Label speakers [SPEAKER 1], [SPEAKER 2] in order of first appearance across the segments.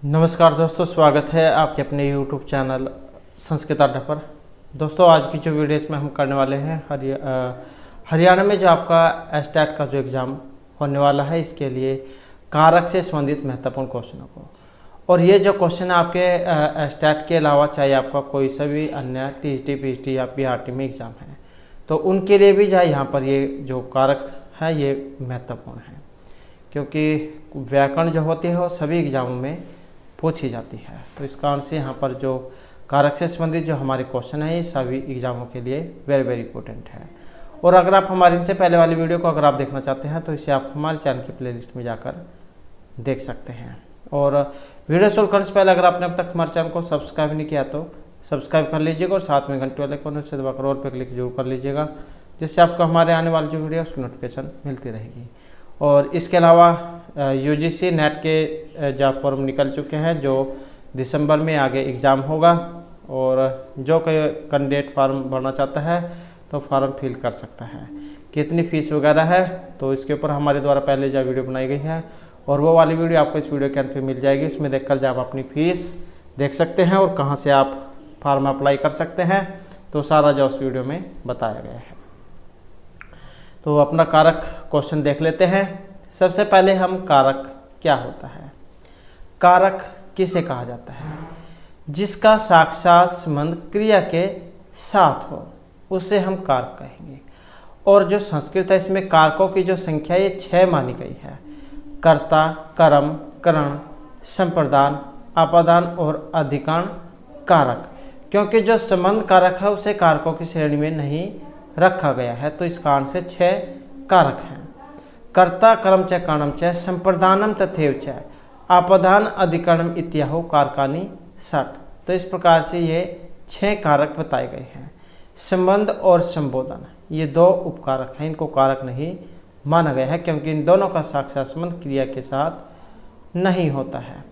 [SPEAKER 1] नमस्कार दोस्तों, स्वागत है आपके अपने YouTube चैनल संस्कृत अड्डा पर। दोस्तों, आज की जो वीडियो इसमें हम करने वाले हैं हरियाणा में जो आपका एस्टेट का जो एग्ज़ाम होने वाला है, इसके लिए कारक से संबंधित महत्वपूर्ण क्वेश्चनों को, और ये जो क्वेश्चन है आपके एस्टेट के अलावा चाहे आपका कोई सा भी अन्य TGT, PGT या PRT में एग्ज़ाम है, तो उनके लिए भी यहाँ पर ये जो कारक है ये महत्वपूर्ण है, क्योंकि व्याकरण जो होती है वो सभी एग्ज़ामों में पूछी जाती है। तो इस कारण से यहाँ पर जो कारक से संबंधित जो हमारे क्वेश्चन है ये सभी एग्जामों के लिए वेरी इंपॉर्टेंट है। और अगर आप हमारे इनसे पहले वाली वीडियो को अगर आप देखना चाहते हैं तो इसे आप हमारे चैनल की प्लेलिस्ट में जाकर देख सकते हैं। और वीडियो शुरू करने से पहले अगर आपने अब तक हमारे चैनल को सब्सक्राइब नहीं किया तो सब्सक्राइब कर लीजिएगा और साथ में घंटे वाले कोने से दबाकर और पे क्लिक जरूर कर लीजिएगा, जिससे आपको हमारे आने वाली जो वीडियो है उसकी नोटिफिकेशन मिलती रहेगी। और इसके अलावा UGC नेट के जो फॉर्म निकल चुके हैं, जो दिसंबर में आगे एग्ज़ाम होगा, और जो कोई कैंडिडेट फार्म भरना चाहता है तो फार्म फिल कर सकता है। कितनी फ़ीस वगैरह है तो इसके ऊपर हमारे द्वारा पहले जो वीडियो बनाई गई है, और वो वाली वीडियो आपको इस वीडियो के अंत पे मिल जाएगी। उसमें देखकर जब आप अपनी फ़ीस देख सकते हैं और कहाँ से आप फार्म अप्लाई कर सकते हैं, तो सारा जो उस वीडियो में बताया गया है। तो अपना कारक क्वेश्चन देख लेते हैं। सबसे पहले हम कारक क्या होता है। कारक किसे कहा जाता है? जिसका साक्षात संबंध क्रिया के साथ हो उसे हम कारक कहेंगे। और जो संस्कृत है इसमें कारकों की जो संख्या ये 6 मानी गई है। कर्ता, कर्म, करण, संप्रदान, अपादान और अधिकरण कारक। क्योंकि जो संबंध कारक है उसे कारकों की श्रेणी में नहीं रखा गया है, तो इस कारण से 6 कारक हैं। कर्ता, कर्म च करणम च संप्रदानम तथैव च अपदान अधिकरणम इत्याहु कारकानि षट्। तो इस प्रकार से ये 6 कारक बताए गए हैं। संबंध और संबोधन ये 2 उपकारक हैं, इनको कारक नहीं माना गया है, क्योंकि इन दोनों का साक्षात संबंध क्रिया के साथ नहीं होता है।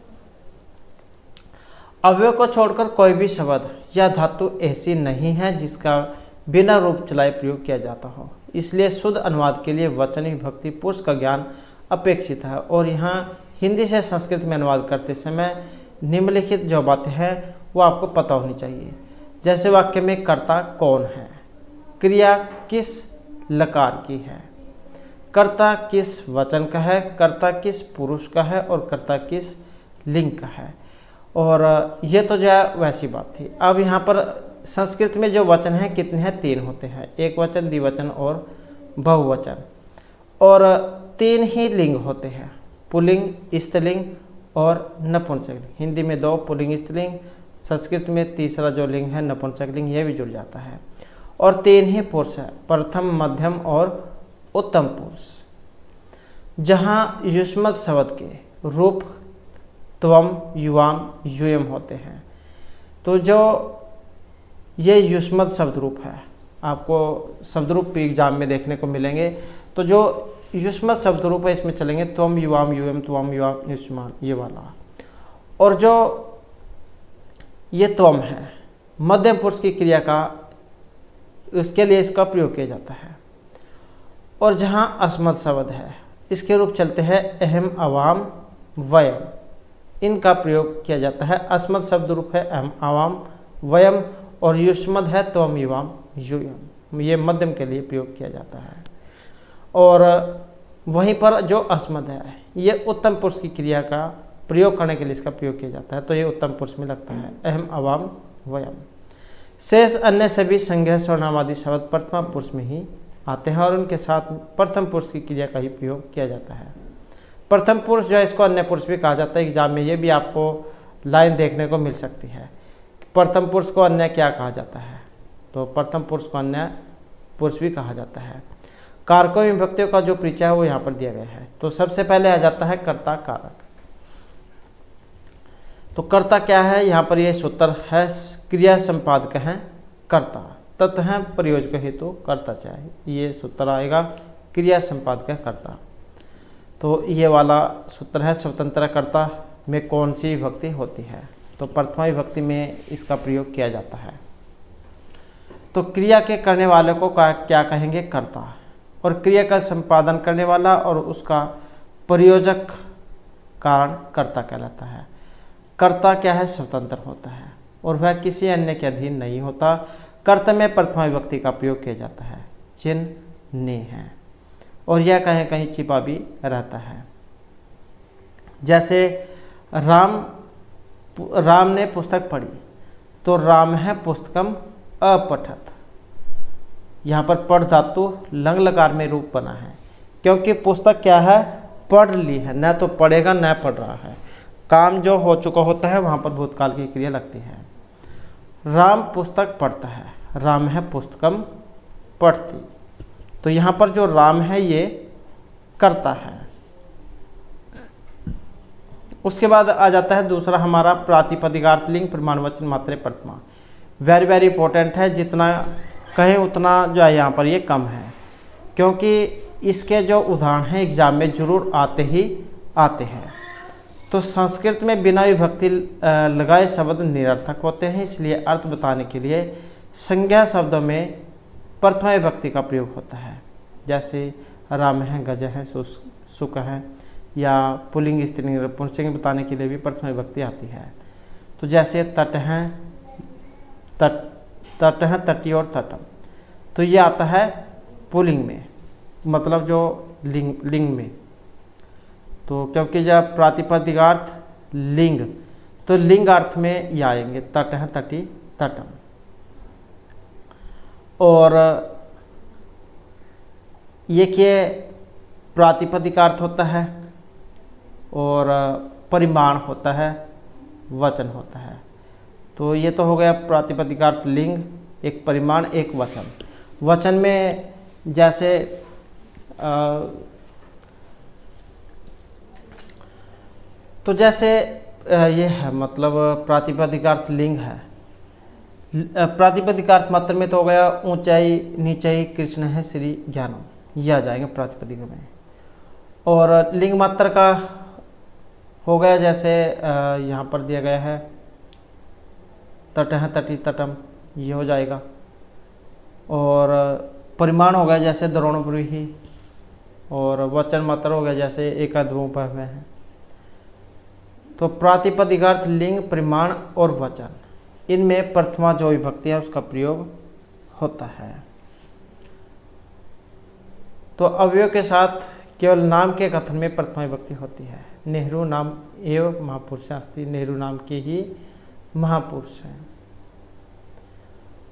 [SPEAKER 1] अव्यय को छोड़कर कोई भी शब्द या धातु ऐसी नहीं है जिसका बिना रूप चलाए प्रयोग किया जाता हो, इसलिए शुद्ध अनुवाद के लिए वचन विभक्ति पुरुष का ज्ञान अपेक्षित है। और यहाँ हिंदी से संस्कृत में अनुवाद करते समय निम्नलिखित जो बातें हैं वो आपको पता होनी चाहिए। जैसे वाक्य में कर्ता कौन है, क्रिया किस लकार की है, कर्ता किस वचन का है, कर्ता किस पुरुष का है और कर्ता किस लिंग का है। और ये तो जो है वैसी बात थी। अब यहाँ पर संस्कृत में जो वचन हैं कितने हैं? 3 होते हैं, एक वचन, द्विवचन और बहुवचन। और 3 ही लिंग होते हैं, पुल्लिंग, स्त्रीलिंग और नपुंसकलिंग। हिंदी में 2 पुल्लिंग स्त्रीलिंग, संस्कृत में तीसरा जो लिंग है नपुंसकलिंग, ये भी जुड़ जाता है। और 3 ही पुरुष है, प्रथम, मध्यम और उत्तम पुरुष। जहाँ युष्मत् शब्द के रूप त्वम, युवाम, यूयम होते हैं, तो जो ये युष्मत् शब्द रूप है आपको शब्द रूप एग्जाम में देखने को मिलेंगे। तो जो युष्मत् शब्द रूप है इसमें चलेंगे त्वम, युवाम, यूयम, त्वम, युवाम, युष्मान, ये वाला। और जो ये त्वम है मध्यम पुरुष की क्रिया का, उसके लिए इसका प्रयोग किया जाता है। और जहाँ अस्मत् शब्द है इसके रूप चलते हैं अहम, अवाम, वयम, इनका प्रयोग किया जाता है। अस्मत् शब्द रूप है अहम, अवाम, वयम, और युष्मद् है त्वम, युवाम, यूयम, ये मध्यम के लिए प्रयोग किया जाता है। और वहीं पर जो अस्मद् है ये उत्तम पुरुष की क्रिया का प्रयोग करने के लिए इसका प्रयोग किया जाता है, तो ये उत्तम पुरुष में लगता है अहम, अवाम, वयम। शेष अन्य सभी संज्ञा सर्वनामादि शब्द प्रथम पुरुष में ही आते हैं और उनके साथ प्रथम पुरुष की क्रिया का ही प्रयोग किया जाता है। प्रथम पुरुष जो है इसको अन्य पुरुष भी कहा जाता है। एग्जाम में ये भी आपको लाइन देखने को मिल सकती है। प्रथम पुरुष को अन्य क्या कहा जाता है? तो प्रथम पुरुष को अन्य पुरुष भी कहा जाता है। कारकों एवं विभक्तियों का जो परिचय है वो यहाँ पर दिया गया है। तो सबसे पहले आ जाता है कर्ता कारक। तो कर्ता क्या है? यहाँ पर ये सूत्र है, क्रिया संपादक है कर्ता, तत् है प्रयोजक हेतु कर्ता चाहिए, ये सूत्र आएगा, क्रिया संपादक है कर्ता। तो ये वाला सूत्र है। स्वतंत्र कर्ता में कौन सी विभक्ति होती है? तो प्रथमा विभक्ति में इसका प्रयोग किया जाता है। तो क्रिया के करने वाले को क्या कहेंगे? कर्ता। और क्रिया का संपादन करने वाला और उसका प्रयोजक कारण कर्ता कहलाता है। कर्ता क्या है, स्वतंत्र होता है और वह किसी अन्य के अधीन नहीं होता। कर्ता में प्रथमा विभक्ति का प्रयोग किया जाता है, चिन्ह ने है और यह कहीं कहीं छिपा भी रहता है। जैसे राम ने पुस्तक पढ़ी, तो राम है पुस्तकम अपठत। यहाँ पर पढ़ धातु लंग लकार में रूप बना है, क्योंकि पुस्तक क्या है, पढ़ ली है, न तो पढ़ेगा न पढ़ रहा है। काम जो हो चुका होता है वहाँ पर भूतकाल की क्रिया लगती है। राम पुस्तक पढ़ता है, राम है पुस्तकम पढ़ती। तो यहाँ पर जो राम है ये कर्ता है। उसके बाद आ जाता है दूसरा हमारा प्रातिपदिकार्थ लिंग प्रमाणवचन मात्रे प्रथमा। वेरी वेरी इंपॉर्टेंट है, जितना कहें उतना जो है यहाँ पर ये कम है, क्योंकि इसके जो उदाहरण हैं एग्जाम में जरूर आते ही आते हैं। तो संस्कृत में बिना विभक्ति लगाए शब्द निरर्थक होते हैं, इसलिए अर्थ बताने के लिए संज्ञा शब्दों में प्रथमा विभक्ति का प्रयोग होता है। जैसे राम है, गज है, सुख है, या पुल्लिंग स्त्रीलिंग पुंसलिंग बताने के लिए भी प्रथमा विभक्ति आती है। तो जैसे तट हैं, तट है, तटी और तटम, तो ये आता है पुल्लिंग में, मतलब जो लिंग में। तो क्योंकि जब प्रातिपदिकार्थ लिंग, तो लिंग अर्थ में ये आएंगे, तट है, तटी, तटम। और ये कि प्रातिपदिकार्थ होता है और परिमाण होता है, वचन होता है। तो ये तो हो गया प्रातिपदिकार्थ लिंग, एक परिमाण एक वचन। वचन में जैसे तो जैसे ये है, मतलब प्रातिपदिकार्थ लिंग है। प्रातिपदिकार्थ मात्र में तो हो गया ऊंचाई, नीचाई, कृष्ण है, श्री ज्ञानम, यह आ जाएंगे प्रातिपदिक में। और लिंग मात्र का हो गया, जैसे यहाँ पर दिया गया है तट है, तटी, तटम, ये हो जाएगा। और परिमाण हो गया जैसे द्रोण ब्रूहि, और वचन मात्र हो गया जैसे एकाद्वोपह में है। तो प्रातिपदिकार्थ लिंग, परिमाण और वचन, इनमें प्रथमा जो विभक्ति है उसका प्रयोग होता है। तो अवयव के साथ केवल नाम के कथन में प्रथमा विभक्ति होती है। नेहरू नाम एवं महापुरुष अस्ति, नेहरू नाम के ही महापुरुष हैं।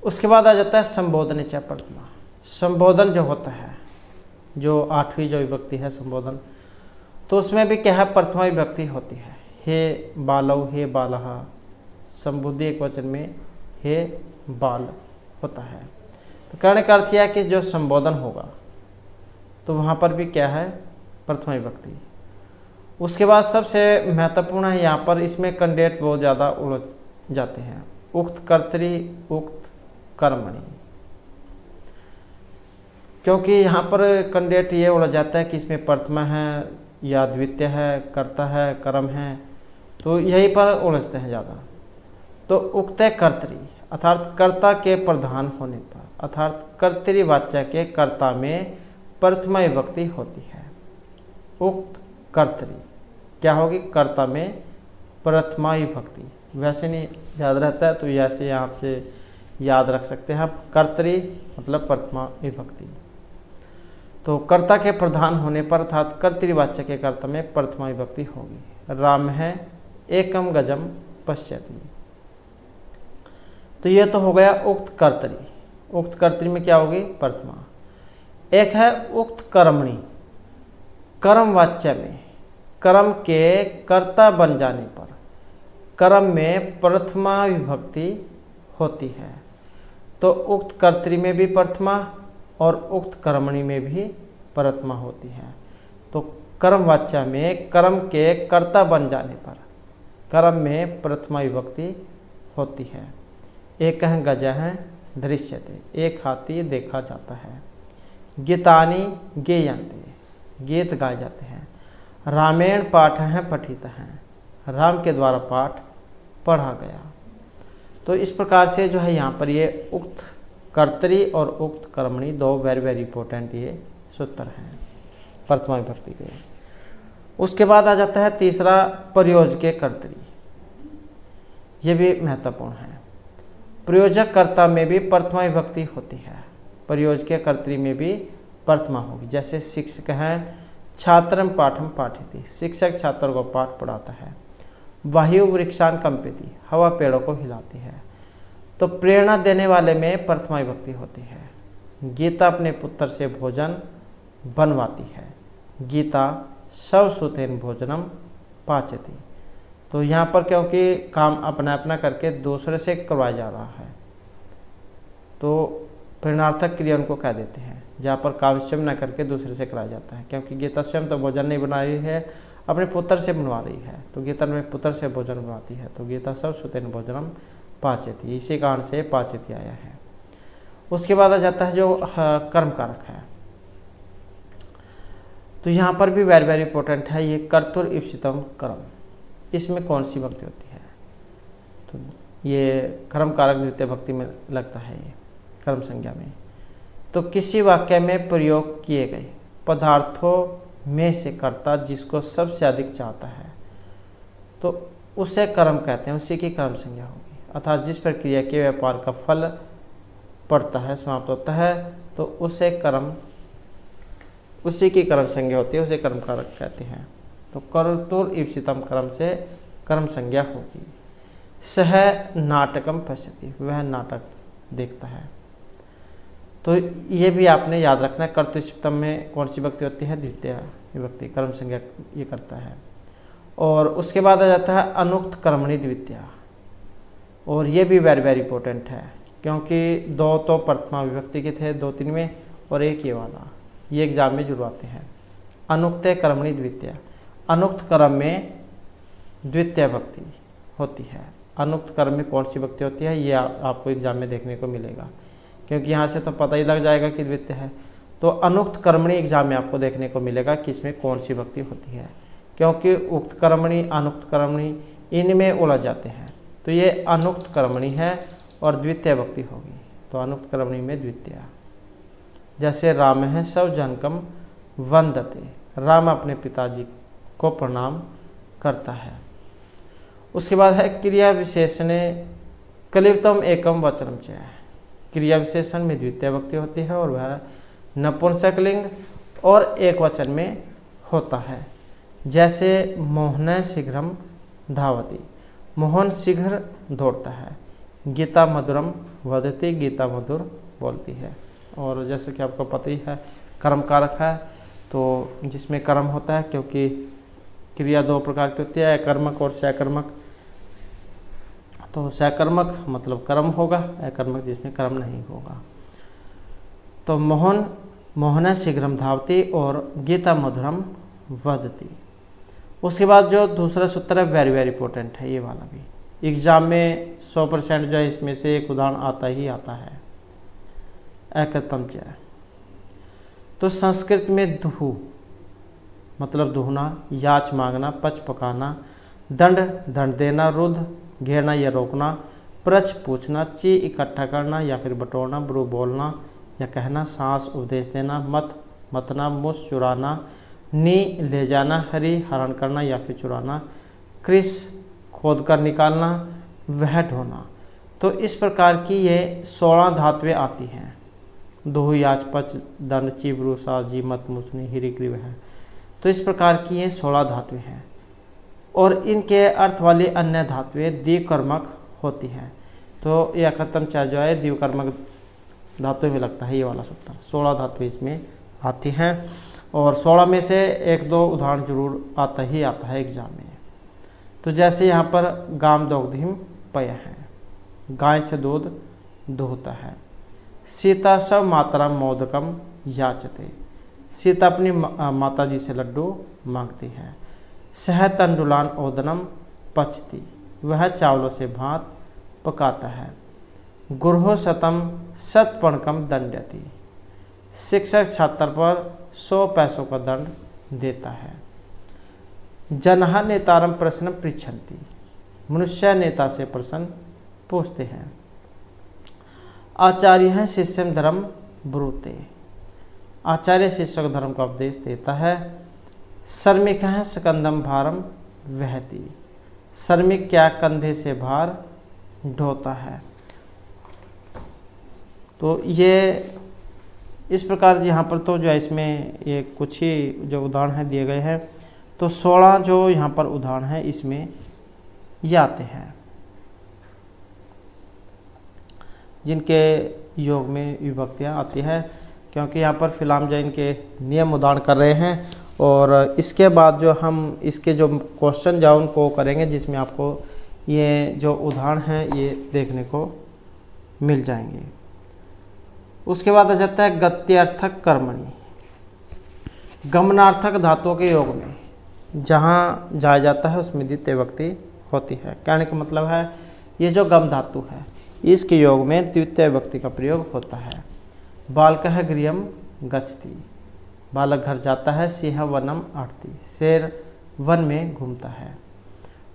[SPEAKER 1] उसके बाद आ जाता है संबोधन च प्रथमा। संबोधन जो होता है, जो आठवीं जो विभक्ति है संबोधन, तो उसमें भी क्या है, प्रथमा विभक्ति होती है। हे बालव, हे बालः, संबुद्धि एक वचन में हे बाल होता है। तो कहने का अर्थ यह है कि जो संबोधन होगा तो वहाँ पर भी क्या है, प्रथमा विभक्ति। उसके बाद सबसे महत्वपूर्ण है यहाँ पर, इसमें कैंडिडेट बहुत ज़्यादा उलझ जाते हैं, उक्त कर्तरी, उक्त कर्मणि। क्योंकि यहाँ पर कैंडिडेट ये उलझ जाता है कि इसमें प्रथमा है या द्वितीय है, कर्ता है, कर्म है, तो यहीं पर उलझते हैं ज़्यादा। तो उक्त कर्तरी अर्थात कर्ता के प्रधान होने पर, अर्थात कर्तृवाच्य के कर्ता में प्रथमा विभक्ति होती है। उक्त कर्तरी क्या होगी, कर्ता में प्रथमा विभक्ति। वैसे नहीं याद रहता है तो ऐसे यहाँ से याद रख सकते हैं आप, कर्तरी मतलब प्रथमा विभक्ति। तो कर्ता के प्रधान होने पर अर्थात कर्तृवाच्य के कर्ता में प्रथमा विभक्ति होगी। राम है एकम गजम पश्यति। तो ये तो हो गया उक्त कर्तरी। उक्त कर्तरी में क्या होगी, प्रथमा। एक है उक्त कर्मणि, कर्मवाच्य में कर्म के कर्ता बन जाने पर कर्म में प्रथमा विभक्ति होती है। तो उक्त कर्तरी में भी प्रथमा और उक्त कर्मणि में भी प्रथमा होती है। तो कर्मवाच्य में कर्म के कर्ता बन जाने पर कर्म में प्रथमा विभक्ति होती है। एक है गज है दृश्यते, एक हाथी देखा जाता है। गीतानि गेयन्ते, गीत गाए जाते हैं। रामेण पाठ है पठित हैं, राम के द्वारा पाठ पढ़ा गया। तो इस प्रकार से जो है यहाँ पर ये उक्त कर्तरी और उक्त कर्मणि दो वेरी वेरी इंपॉर्टेंट ये सूत्र हैं प्रथमा विभक्ति के। उसके बाद आ जाता है तीसरा प्रयोज्य के कर्तरी। ये भी महत्वपूर्ण है। प्रयोजक कर्ता में भी प्रथमा विभक्ति होती है, प्रयोजक कर्त्री में भी प्रथमा होगी। जैसे शिक्षक हैं छात्रम पाठम पाठयति, शिक्षक छात्र को पाठ पढ़ाता है। वायु वृक्षान कंपति, हवा पेड़ों को हिलाती है। तो प्रेरणा देने वाले में प्रथमा विभक्ति होती है। गीता अपने पुत्र से भोजन बनवाती है। गीता स्वसुतेन भोजनम पाचति। तो यहाँ पर क्योंकि काम अपना अपना करके दूसरे से करवाया जा रहा है तो प्रेरणार्थक क्रिया उनको कह देते हैं, जहाँ पर काम स्वयं न करके दूसरे से कराया जाता है। क्योंकि गीता स्वयं तो भोजन नहीं बना रही है, अपने पुत्र से बनवा रही है, तो गीता में पुत्र से भोजन बनवाती है। तो गीता स्वसुतेन भोजनम पाचति, इसी कारण से पाचति आया है। उसके बाद आ जाता है जो कर्म कारक है। तो यहाँ पर भी वेरी इंपॉर्टेंट है ये कर्तुर इप्सितम कर्म, इसमें कौन सी भक्ति होती है? तो ये कर्म कारक द्वितीय भक्ति में लगता है, ये कर्म संज्ञा में। तो किसी वाक्य में प्रयोग किए गए पदार्थों में से कर्ता जिसको सबसे अधिक चाहता है तो उसे कर्म कहते हैं, उसी की कर्म संज्ञा होगी। अर्थात जिस प्रक्रिया के व्यापार का फल पड़ता है, समाप्त होता है, तो उसे कर्म, उसी की कर्म संज्ञा होती है, उसे कर्म कारक कहते हैं। तो कर्तुर इप्सितम कर्म से कर्म संज्ञा होगी। सह नाटकम पश्यति, वह नाटक देखता है। तो ये भी आपने याद रखना है, कर्तुर इप्सितम में कौन सी विभक्ति होती है? द्वितीय विभक्ति, कर्म संज्ञा ये करता है। और उसके बाद आ जाता है अनुक्त कर्मणि द्वितीया, और ये भी वेरी इंपॉर्टेंट है, क्योंकि दो तो प्रथमा विभक्ति के थे 2-3 में, और एक ये वाला, ये एग्जाम में जरूर आते हैं। अनुक्त कर्मणि द्वितीया, अनुक्त कर्म में द्वितीय भक्ति होती है। अनुक्त कर्म में कौन सी भक्ति होती है ये आपको एग्जाम में देखने को मिलेगा, क्योंकि यहाँ से तो पता ही लग जाएगा कि द्वितीय है। तो अनुक्त कर्मणि एग्जाम में आपको देखने को मिलेगा कि इसमें कौन सी भक्ति होती है, क्योंकि उक्त कर्मणि अनुक्त कर्मणि इनमें उलझ जाते हैं। तो ये अनुक्त कर्मणि है और द्वितीय भक्ति होगी, तो अनुक्त कर्मणि में द्वितीय। जैसे राम है सब जनकम वंदते, राम अपने पिताजी को प्रणाम करता है। उसके बाद है क्रिया विशेषणे कलिप्तम एकम वचनम च, क्रिया विशेषण में द्वितीय भक्ति होती है और वह नपुंसकलिंग और एक वचन में होता है। जैसे मोहन शीघ्रम धावती, मोहन शीघ्र दौड़ता है। गीता मधुरम वदति, गीता मधुर बोलती है। और जैसे कि आपको पता ही है कर्म कारक है, तो जिसमें कर्म होता है, क्योंकि क्रिया 2 प्रकार की होती है, अकर्मक और सकर्मक। तो सकर्मक मतलब कर्म होगा, अकर्मक जिसमें कर्म नहीं होगा। तो मोहन शीघ्रम धावती और गीता मधुरम वदति। उसके बाद जो दूसरा सूत्र है वेरी इंपॉर्टेंट है, ये वाला भी एग्जाम में 100% जो है इसमें से एक उदाहरण आता ही आता है, अकृतम च। तो संस्कृत में दुहु मतलब दुहना, याच मांगना, पच पकाना, दंड देना, रुद्ध घेरना या रोकना, प्रच पूछना, ची इकट्ठा करना या फिर बटोरना, ब्रू बोलना या कहना, सांस उपदेश देना, मतना, मुस चुराना, नी ले जाना, हरी हरण करना या फिर चुराना, क्रिस खोद कर निकालना, वह ढोना। तो इस प्रकार की ये 16 धातुएं आती हैं। दोहु, याच, पच, दंड, ची, ब्रू, सास, जी, मत, मुचनी, हिरी, क्रिव है। तो इस प्रकार की ये 16 धातुएं हैं और इनके अर्थ वाली अन्य धातुएं द्विकर्मक होती हैं। तो यह खत्म चाह जो है द्विकर्मक धातुएं में लगता है ये वाला सूत्र। 16 धातुएं इसमें आती हैं और 16 में से 1-2 उदाहरण जरूर आता है एग्जाम में। तो जैसे यहाँ पर गाम दोग्धिम पय है, गाय से दूध दुहता है। सीता सब मातरा मोदकम याचते, सीता अपनी माता जी से लड्डू मांगती है। सह तंडुलान ओदनम पचती, वह चावलों से भात पकाता है। गुरहो शतम शतपणकम दंडयति, शिक्षक छात्र पर 100 पैसों का दंड देता है। जनः नेतारम प्रश्न पृच्छन्ति, मनुष्य नेता से प्रश्न पूछते हैं। आचार्य शिष्यम धर्म ब्रूते, आचार्य शिष्य को धर्म का उपदेश देता है। श्रमिक है स्कंदम भारम वहती, श्रमिक क्या कंधे से भार ढोता है। तो ये इस प्रकार यहाँ पर तो जो है इसमें ये कुछ ही जो उदाहरण है दिए गए हैं। तो 16 जो यहाँ पर उदाहरण है इसमें ये आते हैं जिनके योग में विभक्तियाँ आती हैं, क्योंकि यहाँ पर फिलहाल जो इनके नियम उदाहरण कर रहे हैं। और इसके बाद जो हम इसके जो क्वेश्चन जो उनको करेंगे जिसमें आपको ये जो उदाहरण हैं ये देखने को मिल जाएंगे। उसके बाद आ जाता है गत्यर्थक कर्मणि। गमनार्थक धातुओं के योग में जहाँ जाया जाता है उसमें द्वितीय विभक्ति होती है। कहने का मतलब है ये जो गम धातु है इसके योग में द्वितीय विभक्ति का प्रयोग होता है। बालकः गृहं गच्छति, बालक घर जाता है। सिंह वनम अटति, शेर वन में घूमता है।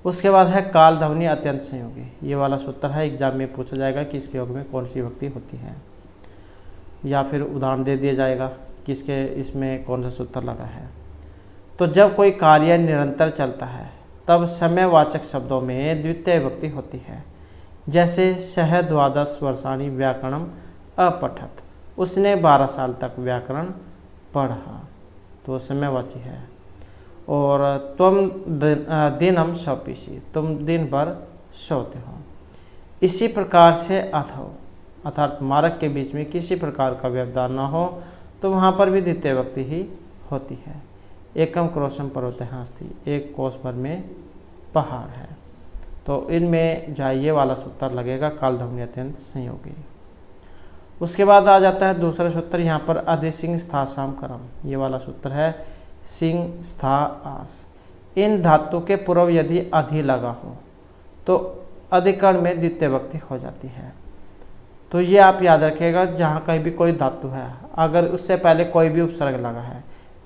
[SPEAKER 1] उसके बाद है काल ध्वनि अत्यंत संयोगी। ये वाला सूत्र है, एग्जाम में पूछा जाएगा कि इसके योग में कौन सी विभक्ति होती है, या फिर उदाहरण दे दिया जाएगा कि इसके इसमें कौन सा सूत्र लगा है। तो जब कोई कार्य निरंतर चलता है तब समयवाचक शब्दों में द्वितीय विभक्ति होती है। जैसे सह 12 वर्षाणि व्याकरणम अपठत, उसने 12 साल तक व्याकरण पढ़ा, तो समयवाची है। और तुम दिनम शौपिसी, तुम दिन भर सोते हो। इसी प्रकार से अथो, अर्थात मार्ग के बीच में किसी प्रकार का व्यवधान न हो तो वहाँ पर भी द्वितीय विभक्ति ही होती है। एकम क्रोशम पर्वतः अस्ति, एक कोस भर में पहाड़ है। तो इनमें जो ये वाला सूत्र लगेगा काल ध्वनि अत्यंत संयोगी। उसके बाद आ जाता है दूसरा सूत्र यहाँ पर अधि सिंह स्था साम करम। ये वाला सूत्र है सिंह स्था आस। इन धातु के पूर्व यदि अधि लगा हो तो अधिकरण में द्वितीय विभक्ति हो जाती है। तो ये आप याद रखिएगा, जहाँ कहीं भी कोई धातु है अगर उससे पहले कोई भी उपसर्ग लगा है,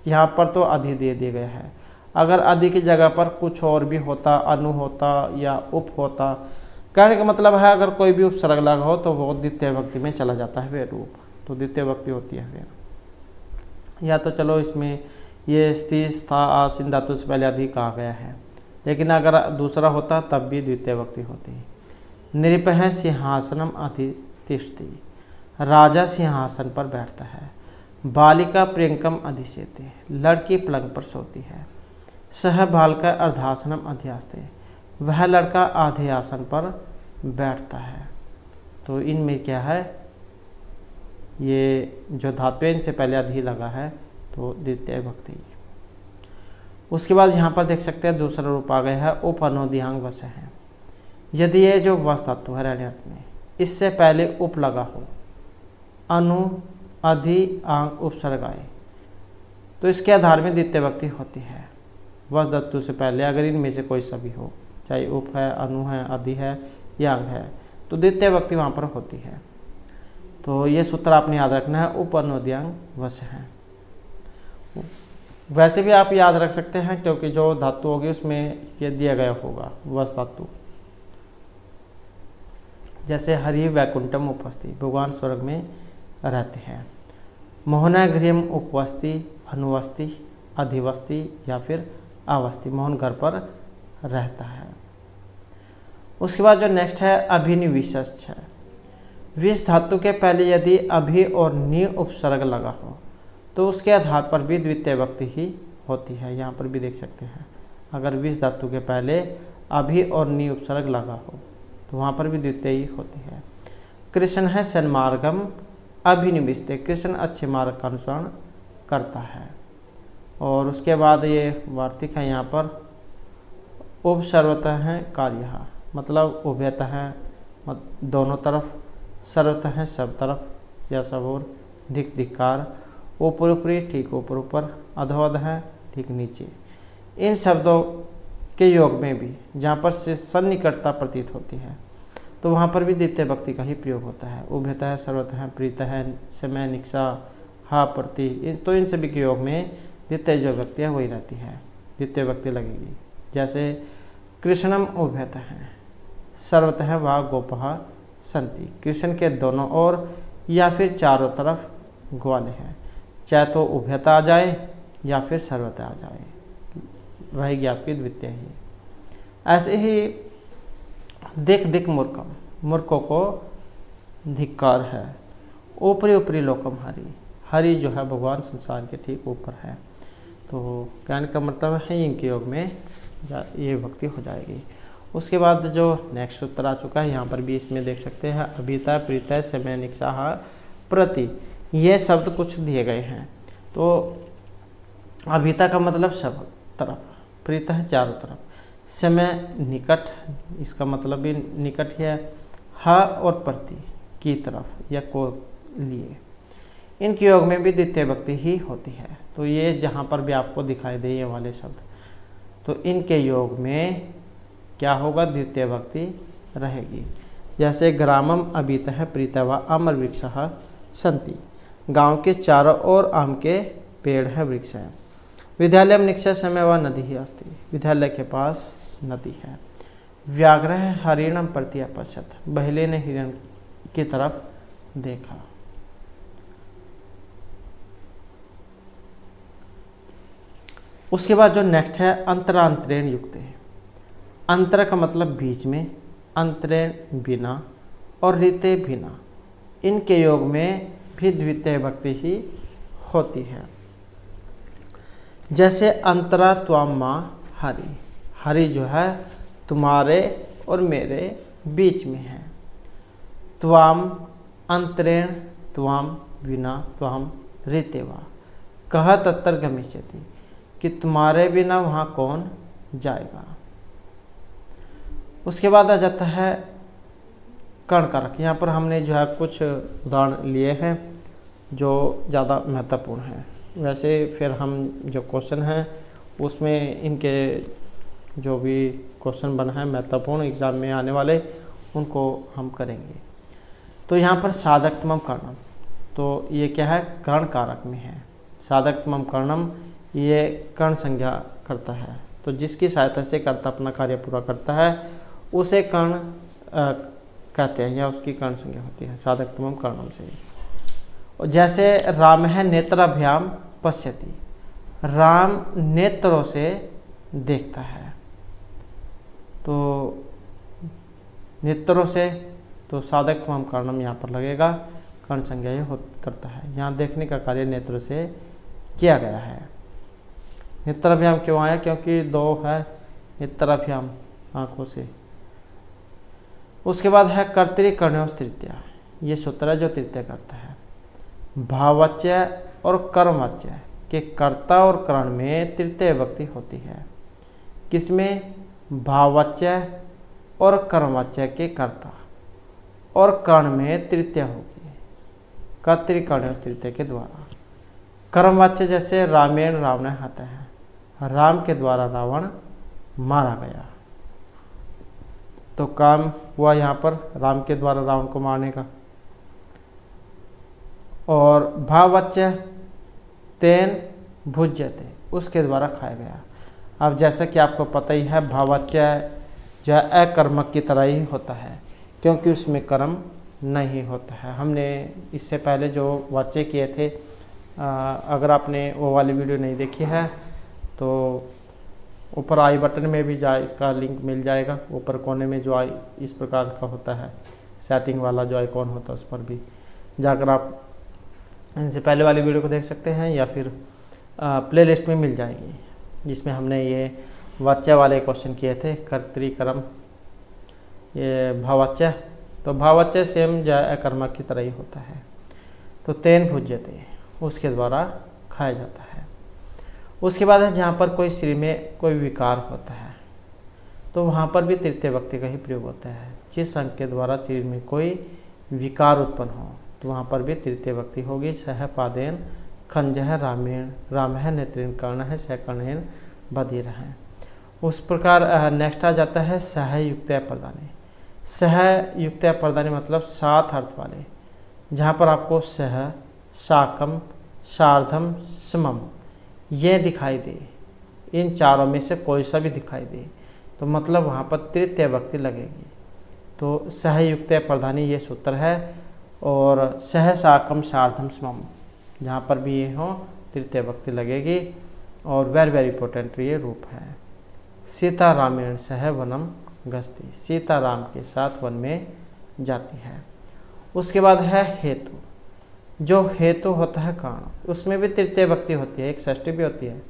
[SPEAKER 1] यहाँ पर तो अधि दे दिया गया है। अगर अधि की जगह पर कुछ और भी होता, अनु होता या उप होता, कहने का मतलब है अगर कोई भी उपसर्ग लगा हो तो वो द्वितीय विभक्ति में चला जाता है फिर रूप, तो द्वितीय विभक्ति होती है फिर। या तो चलो इसमें ये स्ति स्था आस इन धातु से पहले अधि कहा गया है, लेकिन अगर दूसरा होता तब भी द्वितीय विभक्ति होती। नृपः सिंहासनम अधितिष्ठति, राजा सिंहासन पर बैठता है। बालिका प्रियंकम अधिशेते, लड़की पलंग पर सोती है। सह बालका अर्धासनम अधियास्ते, वह लड़का आधे आसन पर बैठता है। तो इनमें क्या है, ये जो धातु इनसे पहले अधि लगा है तो द्वितीय विभक्ति। उसके बाद यहाँ पर देख सकते हैं दूसरा रूप आ गया है उप अनुदियांग वस है। यदि ये जो वस धातु है रहने अर्थ में इससे पहले उप लगा हो, अनु अधि आंग उपसर्ग आए, तो इसके आधार में द्वितीय विभक्ति होती है। वस धातु से पहले अगर इनमें से कोई सा भी हो, चाहे उप है, अनु है, अधि है या अंग है, तो द्वितीय विभक्ति वहाँ पर होती है। तो ये सूत्र आपने याद रखना है, उप अनुदियांग वस है। वैसे भी आप याद रख सकते हैं क्योंकि जो धातु होगी उसमें ये दिया गया होगा वस धातु। जैसे हरि वैकुंठम उपस्ति, भगवान स्वर्ग में रहते हैं। मोहना गृहम उपवस्ति, अनुवस्ति, अधिवस्ति या फिर अवस्थि, मोहन घर पर रहता है। उसके बाद जो नेक्स्ट है अभिनिविशश्च है। विष धातु के पहले यदि अभि और नि उपसर्ग लगा हो तो उसके आधार पर भी द्वितीय विभक्ति ही होती है। यहाँ पर भी देख सकते हैं, अगर विष धातु के पहले अभि और नि उपसर्ग लगा हो तो वहाँ पर भी द्वितीय ही होती है। कृष्ण है सन्मार्गम अभिनिविष्टे, कृष्ण अच्छे मार्ग का अनुसरण करता है। और उसके बाद ये वार्तिक है, यहाँ पर उपसर्वतः है कार्य, मतलब उभयतः है दोनों तरफ, सर्वतः है सब तरफ या सब और, धिक धिक्कार, ऊपर ऊपरी ठीक ऊपर ऊपर, अधोअध है ठीक नीचे। इन शब्दों के योग में भी जहाँ पर से सन्निकटता प्रतीत होती है तो वहाँ पर भी द्वितीय विभक्ति का ही प्रयोग होता है। उभयतः है, सर्वतः है, प्रीतः है, समय, निक्षा, हा, प्रति, तो इन सभी के योग में द्वितीय जो विभक्ति है वही रहती है, द्वितीय विभक्ति लगेगी। जैसे कृष्णम उभयतः है, सर्वतः वा गोपः संति, कृष्ण के दोनों ओर या फिर चारों तरफ ग्वाले हैं, चाहे तो उभयता आ जाए या फिर सर्वतः आ जाए, रहेगी आपकी द्वितीय ही। ऐसे ही दिक दिक मूर्खम, मूर्खों को धिक्कार है। ऊपरी ऊपरी लोकम हरि, हरि जो है भगवान संसार के ठीक ऊपर है। तो कहने का मतलब है इनके योग में ये भक्ति हो जाएगी। उसके बाद जो नेक्स्ट उत्तर आ चुका है यहाँ पर भी इसमें देख सकते हैं, अभिता प्रीतः समय निक्षाह प्रति, ये शब्द कुछ दिए गए हैं। तो अभिता का मतलब सब तरफ, प्रीतः चारों तरफ, समय निकट, इसका मतलब भी निकट है, ह और प्रति की तरफ या को लिए, इनके योग में भी द्वितीय भक्ति ही होती है। तो ये जहाँ पर भी आपको दिखाई दे ये वाले शब्द, तो इनके योग में क्या होगा, द्वितीय भक्ति रहेगी। जैसे ग्रामम अभितः प्रीतः व अमर वृक्षः सन्ति, गांव के चारों ओर आम के पेड़ हैं, वृक्ष हैं। विद्यालय निक्षय समय व नदी ही अस्ति, विद्यालय के पास नदी है। व्याघ्र हरिणम प्रति अपश्यत, बहेले ने हिरण की तरफ देखा। उसके बाद जो नेक्स्ट है अंतरांतरेण युक्त है। अंतर का मतलब बीच में, अंतरेण बिना और रीते बिना, इनके योग में भी द्वितीय भक्ति ही होती है। जैसे अंतरा त्वाम माँ हरि, हरि जो है तुम्हारे और मेरे बीच में है। त्वाम अंतरेण त्वाम विना त्वाम रीतेवा, कह तत्तर गमिष्यति, कि तुम्हारे बिना वहाँ कौन जाएगा। उसके बाद आ जाता है कर्ण कारक। यहाँ पर हमने जो है कुछ उदाहरण लिए हैं जो ज़्यादा महत्वपूर्ण हैं। वैसे फिर हम जो क्वेश्चन हैं उसमें इनके जो भी क्वेश्चन बना है महत्वपूर्ण एग्जाम में आने वाले, उनको हम करेंगे। तो यहाँ पर साधकतमम कर्णम, तो ये क्या है, कर्ण कारक में है। साधकतमम कर्णम ये कर्ण संज्ञा करता है, तो जिसकी सहायता से कर्ता अपना कार्य पूरा करता है उसे कर्ण कहते हैं, या उसकी कर्ण संज्ञा होती है साधकतमम कर्णम से। और जैसे राम है नेत्राभ्याम पश्यति, राम नेत्रों से देखता है। तो नेत्रों से, तो साधकतमम कर्णम यहाँ पर लगेगा, कर्ण संज्ञा ये करता है। यहाँ देखने का कार्य नेत्रों से किया गया है। नेत्राभ्याम क्यों आया, क्योंकि दो है नेत्राभ्याम, आँखों से। उसके बाद है कर्तृकर्णयोः तृतीया, ये सूत्र है जो तृतीय करता है। भाववाच्य और कर्मवाच्य के कर्ता और कर्ण में तृतीय भक्ति होती है। किसमें, भाववाच्य और कर्मवाच्य के कर्ता और कर्ण में तृतीय होगी कर्तृकर्णयोः तृतीय के द्वारा। कर्मवाच्य जैसे रामेण रावण हतः है, राम के द्वारा रावण मारा गया, तो काम हुआ यहाँ पर राम के द्वारा रावण को मारने का। और भाववाच्य तेन भुज्यते, उसके द्वारा खाया गया। अब जैसा कि आपको पता ही है, भाववाच्य जो है अकर्मक की तरह ही होता है, क्योंकि उसमें कर्म नहीं होता है। हमने इससे पहले जो वाच्य किए थे, अगर आपने वो वाली वीडियो नहीं देखी है तो ऊपर आई बटन में भी जाए, इसका लिंक मिल जाएगा। ऊपर कोने में जो आई इस प्रकार का होता है, सेटिंग वाला जो आइकॉन होता है, उस पर भी जाकर आप इनसे पहले वाली वीडियो को देख सकते हैं, या फिर प्लेलिस्ट में मिल जाएगी, जिसमें हमने ये वाच्य वाले क्वेश्चन किए थे, कर्तृकर्म, ये भाववाच्य। तो भाववाच्य सेम जो है अकर्मक की तरह ही होता है। तो तेन भुज्यते, उसके द्वारा खाया जाता है। उसके बाद है जहाँ पर कोई शरीर में कोई विकार होता है, तो वहाँ पर भी तृतीय भक्ति का ही प्रयोग होता है। जिस अंग के द्वारा शरीर में कोई विकार उत्पन्न हो, तो वहाँ पर भी तृतीय भक्ति होगी। सह पादेन खंजह रामेण, राम है नेत्रेण कर्ण है, सह कर्णेन बधिर है। उस प्रकार नेक्स्ट आ जाता है सह युक्त प्रदानी। सह युक्त प्रदानी मतलब सात अर्थ वाले, जहाँ पर आपको सह, साकम, सार्धम, समम ये दिखाई दे, इन चारों में से कोई सा भी दिखाई दे, तो मतलब वहाँ पर तृतीय भक्ति लगेगी। तो सहयुक्त प्रधानी ये सूत्र है। और सह, साकम, सार्धम, समम जहाँ पर भी ये हो तृतीय भक्ति लगेगी। और वेरी वेरी इंपॉर्टेंट ये रूप है। सीता रामेण सह वनम गस्ती, सीता राम के साथ वन में जाती है। उसके बाद है हेतु। जो हेतु होता है कारण, उसमें भी तृतीय विभक्ति होती है, एक षष्ठी भी होती है,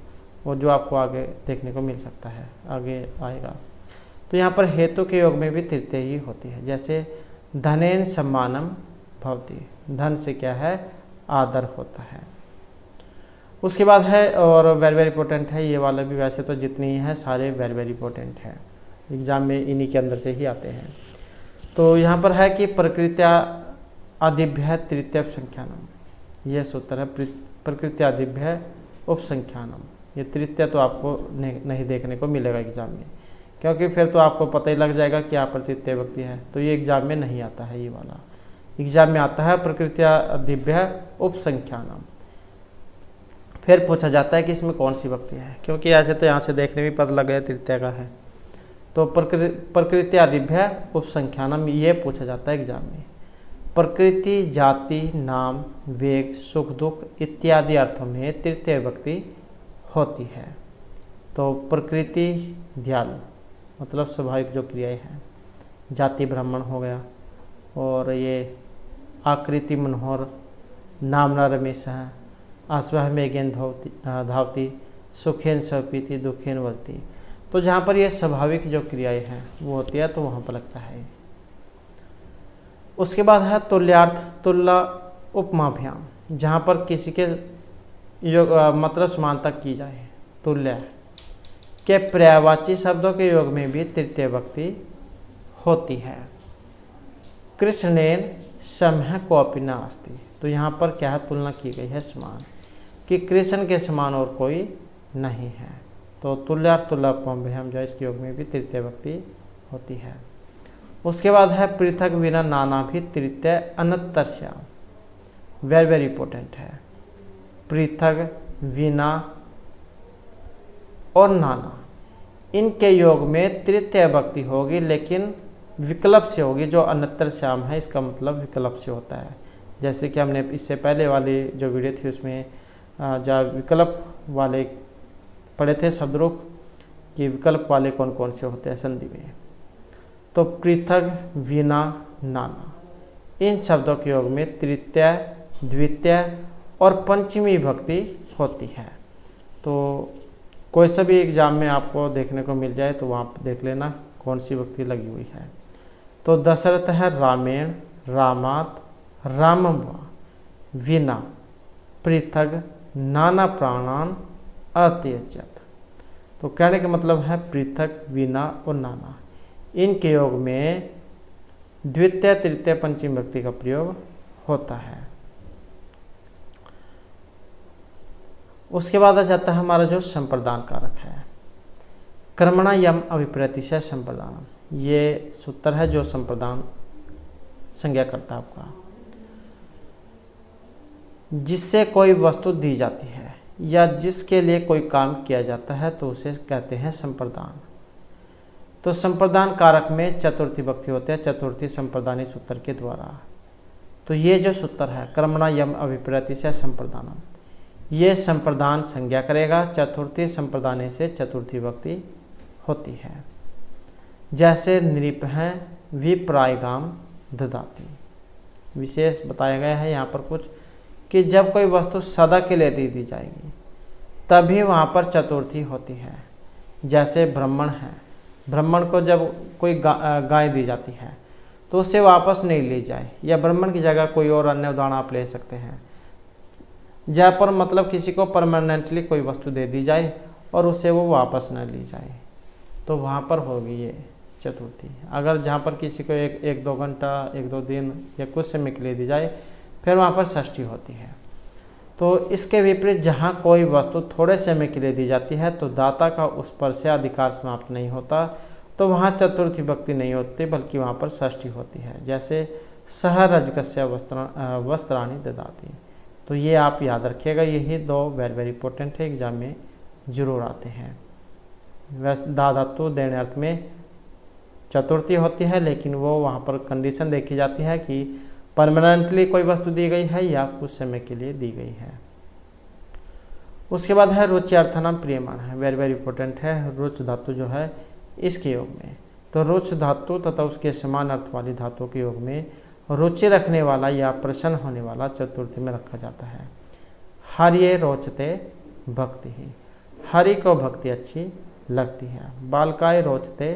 [SPEAKER 1] वो जो आपको आगे देखने को मिल सकता है, आगे आएगा। तो यहाँ पर हेतु के योग में भी तृतीय ही होती है। जैसे धनेन सम्मानम भवति, धन से क्या है, आदर होता है। उसके बाद है, और वेरी वेरी इंपॉर्टेंट है ये वाला भी, वैसे तो जितनी है सारे वेरी वेरी इंपॉर्टेंट है, एग्जाम में इन्हीं के अंदर से ही आते हैं। तो यहाँ पर है कि प्रकृत्या आदिभ्य तृतीय उपसंख्यानम, यह सूत्र है, प्रकृति आदिभ्य उपसंख्यानम। ये तृतीय तो आपको नहीं देखने को मिलेगा एग्जाम में, क्योंकि फिर तो आपको पता ही लग जाएगा कि यहाँ पर तृतीय विभक्ति है, तो ये एग्जाम में नहीं आता है। ये वाला एग्जाम में आता है प्रकृति आदिभ्य उपसंख्यानम। फिर पूछा जाता है कि इसमें कौन सी विभक्ति है, क्योंकि ऐसे तो यहाँ से देखने में पता लग गया तृतीय का है। तो प्रकृति आदिभ्य उपसंख्यानम ये पूछा जाता है एग्जाम में। प्रकृति, जाति, नाम, वेग, सुख दुख इत्यादि अर्थों में तृतीय विभक्ति होती है। तो प्रकृति दयालु, मतलब स्वाभाविक जो क्रियाएं हैं, जाति ब्राह्मण हो गया, और ये आकृति मनोहर, नामना रमेश है, आस्वह मेघेन धावती, सुखेन सपीति, दुखेन वलती। तो जहाँ पर ये स्वाभाविक जो क्रियाएं हैं वो होती है, तो वहाँ पर लगता है। उसके बाद है तुल्यार्थ, तुल्य उपमाभ्याम, जहाँ पर किसी के योग मतलब समानता की जाए। तुल्य के पर्यायवाची शब्दों के योग में भी तृतीय विभक्ति होती है। कृष्णेन समः कोऽपि नास्ति, तो यहाँ पर क्या है, तुलना की गई है समान, कि कृष्ण के समान और कोई नहीं है। तो तुल्यार्थ तुल्य उपमाभ्याम जो इसके योग में भी तृतीय विभक्ति होती है। उसके बाद है पृथक विना नाना भी तृतीय अनंतरस्याम, वेरी वेरी इंपॉर्टेंट है। पृथक, विना और नाना, इनके योग में तृतीय विभक्ति होगी, लेकिन विकल्प से होगी। जो अनंतरस्याम है इसका मतलब विकल्प से होता है। जैसे कि हमने इससे पहले वाली जो वीडियो थी उसमें जब विकल्प वाले पढ़े थे शब्दरूप, कि विकल्प वाले कौन कौन से होते हैं संधि में। तो पृथक, विना, नाना, इन शब्दों के योग में तृतीय, द्वितीय और पंचमी विभक्ति होती है। तो कोई सा भी एग्जाम में आपको देखने को मिल जाए तो वहाँ पर देख लेना कौन सी विभक्ति लगी हुई है। तो दशरथ है रामेण, रामात, रामम, विना, पृथक, नाना प्राणान अत्यजत। तो कहने का मतलब है पृथक, विना और नाना, इनके योग में द्वितीय, तृतीय, पंचमी विभक्ति का प्रयोग होता है। उसके बाद आ जाता है हमारा जो संप्रदान कारक है, कर्मणा यम अभिप्रतिशय संप्रदान। ये सूत्र है जो संप्रदान संज्ञा करता है आपका। जिससे कोई वस्तु दी जाती है या जिसके लिए कोई काम किया जाता है तो उसे कहते हैं संप्रदान। तो संप्रदान कारक में चतुर्थी विभक्ति होते हैं, चतुर्थी संप्रदानी सूत्र के द्वारा। तो ये जो सूत्र है कर्मणा यम अभिप्रतिशय संप्रदानम, ये संप्रदान संज्ञा करेगा। चतुर्थी संप्रदाने से चतुर्थी विभक्ति होती है। जैसे नृप है विप्रायगाम ददाती, विशेष बताया गया है यहाँ पर कुछ, कि जब कोई वस्तु सदा के लिए दे दी जाएगी तभी वहाँ पर चतुर्थी होती है। जैसे ब्राह्मण है, ब्राह्मण को जब कोई गाय दी जाती है तो उससे वापस नहीं ली जाए, या ब्राह्मण की जगह कोई और अन्य उदाहरण आप ले सकते हैं। जहाँ पर मतलब किसी को परमानेंटली कोई वस्तु दे दी जाए और उससे वो वापस न ली जाए, तो वहाँ पर होगी ये चतुर्थी। अगर जहाँ पर किसी को एक दो घंटा, एक दो दिन या कुछ समय के लिए दी जाए, फिर वहाँ पर षष्ठी होती है। तो इसके विपरीत जहाँ कोई वस्तु थोड़े समय के लिए दी जाती है तो दाता का उस पर से अधिकार समाप्त नहीं होता, तो वहाँ चतुर्थी विभक्ति नहीं होती बल्कि वहाँ पर षष्ठी होती है। जैसे सह रजकस्य वस्त्राणि ददाति। तो ये आप याद रखिएगा, यही दो वेरी वेरी इंपॉर्टेंट है, एग्जाम में जरूर आते हैं। वैसे धातु देने अर्थ में चतुर्थी होती है, लेकिन वो वहाँ पर कंडीशन देखी जाती है कि परमानेंटली कोई वस्तु दी गई है या कुछ समय के लिए दी गई है। उसके बाद है रुचि अर्थनाम प्रियमाण है, वेरी वेरी इंपॉर्टेंट है। रुच धातु जो है इसके योग में तो रुच धातु तथा उसके समान अर्थ वाली धातुओं के योग में रुचि रखने वाला या प्रसन्न होने वाला चतुर्थी में रखा जाता है। हरिये रोचते भक्ति ही, हरि को भक्ति अच्छी लगती है। बालकाय रोचते